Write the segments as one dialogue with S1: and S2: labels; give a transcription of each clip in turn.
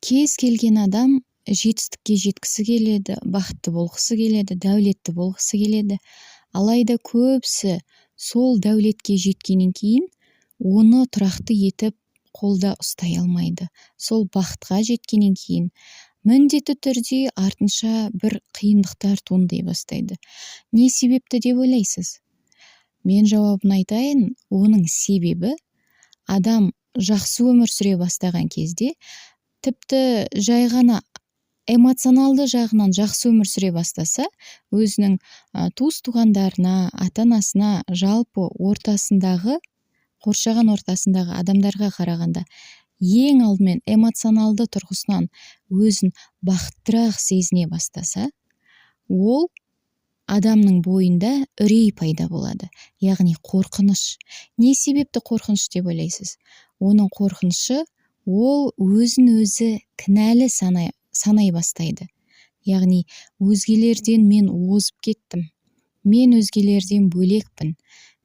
S1: Кез келген адам жетістікке жеткісі келеді, бақытты болғысы келеді, дәулетті болғысы келеді. Алайда көбісі сол дәулетке жеткеннен кейін оны тұрақты етіп қолда ұстай алмайды. Сол бақытқа жеткеннен кейін міндетті түрде артынша бір қиындықтар туындай бастайды. Не себепті деп ойлайсыз? Мен жауабын айтайын. Оның себебі адам жақсы өмір сүре бастаған кезде, тіпті жай ғана эмоционалды жағынан жақсы өмір сүре бастаса, өзінің туыс-туғандарына, ата-анасына, жалпы қоршаған ортасындағы адамдарға қарағанда ең алдымен эмоционалды тұрғысынан өзін бақыттырақ сезіне бастаса, ол адамның бойында үрей пайда болады, яғни қорқыныш. Не себепті қорқыныш деп ойлайсыз? Оның қорқынышы ол өзін өзі кінәлі санай бастайды. Яғни өзгелерден мен озып кеттім, мен өзгелерден бөлекпін,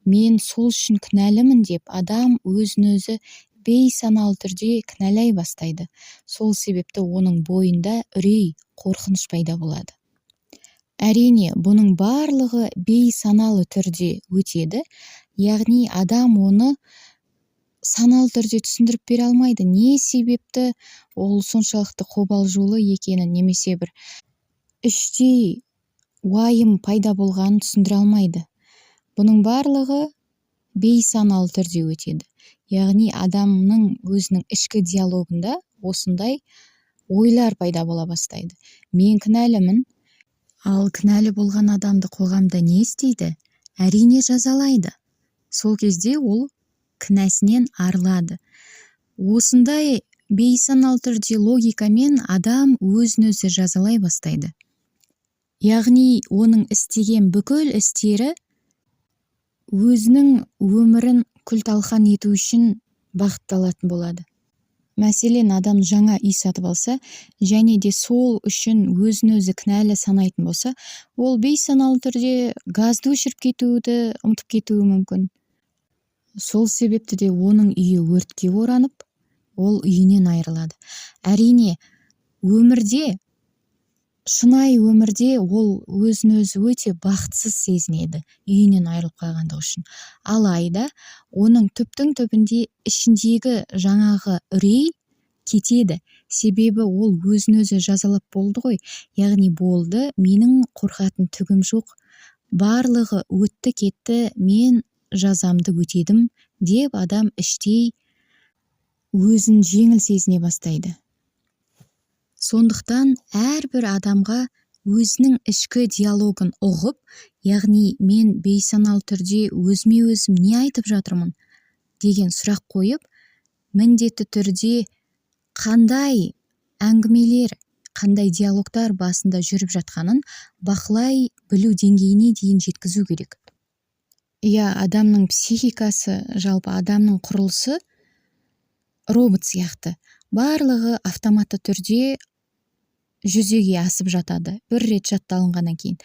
S1: мен сол үшін кінәлімін деп адам өзін өзі бейсаналы түрде кінәлай бастайды. Сол себепті оның бойында үрей, қорқыныш пайда болады. Әрине, бұның барлығы бейсаналы түрде өтеді, яғни адам оны саналы түрде түсіндіріп бере алмайды. Не себепті ол соншалықты қобалжулы екенін, немесе бір іштей уайым пайда болғанын түсіндіре алмайды. Бұның барлығы бейсаналы түрде өтеді. Яғни адамның өзінің ішкі диалогында осындай ойлар пайда бола бастайды. Мен кінәлімін. Ал кінәлі болған адамды қоғамда не істейді? Әрине жазалайды. Сол кезде ол кінәсінен арылады. Осындай бейсаналы түрде логикамен адам өзін өзі жазалай бастайды. Яғни оның істеген бүкіл істері өзінің өмірін күл-талқан ету үшін бағытталатын болады. Мәселен, адам жаңа үй сатып алса, және де сол үшін өзін өзі кінәлі санайтын болса, ол бейсаналы түрде газды өшіріп кетуді ұмытып кетуі мүмкін. Сол себепті де оның үйі өртке оранып, ол үйінен айырылады. Әрине, шынайы өмірде ол өзін өзі өте бақытсыз сезінеді, үйінен айырылып қалғандығы үшін. Алайда оның түптің түбінде ішіндегі жаңағы үрей кетеді. Себебі ол өзін өзі жазалап болды ғой. Яғни болды, менің қорқатын түгім жоқ. Барлығы өтті кетті, мен жазамды өтедім деп адам іштей өзін жеңіл сезіне бастайды. Сондықтан әрбір адамға өзінің ішкі диалогын ұғып, яғни мен бейсаналы түрде өзіме өзім не айтып жатырмын деген сұрақ қойып, міндетті түрде қандай әңгімелер, қандай диалогтар басында жүріп жатқанын бақылай білу деңгейіне дейін жеткізу керек. Адамның психикасы, жалпы адамның құрылысы робот сияқты. Барлығы автоматты түрде жүзеге асып жатады, бір рет жатталынғаннан кейін.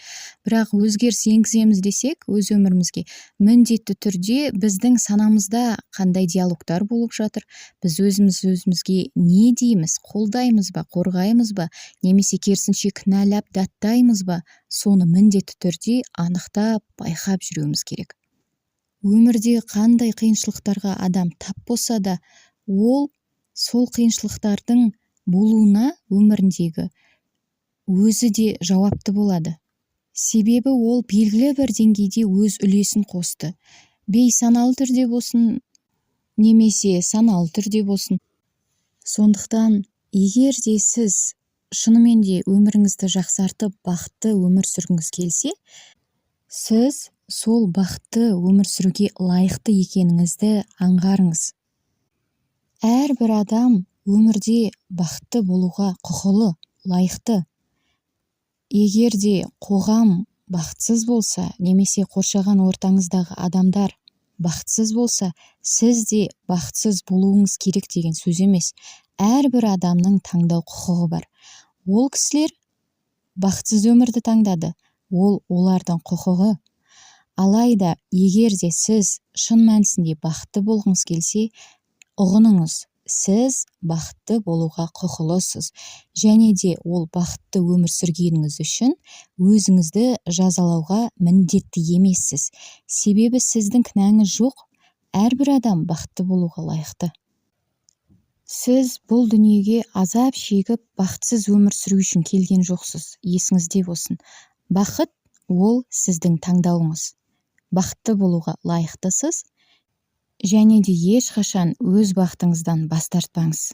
S1: Бірақ өзгеріс енгіземіз десек, өз өмірімізге, міндетті түрде біздің санамызда қандай диалогтар болып жатыр, біз өзімізге не дейміз, қолдаймыз ба, қорғаймыз ба, немесе керісінше кінәлап даттаймыз ба, соны міндетті түрде анықтап, байқап жүруіміз керек. Өмірде қандай қиыншылықтарға адам тап болса да, ол сол қиыншылықтардың болуына өміріндегі өзі де жауапты болады. Себебі ол белгілі бір деңгейде өз үлесін қосты. Бейсаналы түрде болсын, немесе саналы түрде болсын. Сондықтан, егер де сіз шынымен де өміріңізді жақсартып, бақытты өмір сүргіңіз келсе, сіз сол бақытты өмір сүруге лайықты екеніңізді аңғарыңыз. Әрбір адам өмірде бақытты болуға құқылы, лайықты. Егер де қоғам бақытсыз болса, немесе қоршаған ортаңыздағы адамдар бақытсыз болса, сіз де бақытсыз болуыңыз керек деген сөз емес. Әрбір адамның таңдау құқығы бар. Ол кісілер бақытсыз өмірді таңдады. Ол олардың құқығы. Алайда, егер де сіз шын мәнісінде бақытты болғыңыз келсе, ұғыныңыз, сіз бақытты болуға құқылысыз, және де ол бақытты өмір сүргеніңіз үшін өзіңізді жазалауға міндетті емессіз. Себебі сіздің кінәңіз жоқ, әрбір адам бақытты болуға лайықты. Сіз бұл дүниеге азап шегіп, бақытсыз өмір сүру үшін келген жоқсыз. Есіңізде болсын. Бақыт ол сіздің таңдауыңыз. Бақытты болуға лайықтысыз, және де ешқашан өз бақытыңыздан бас тартпаңыз.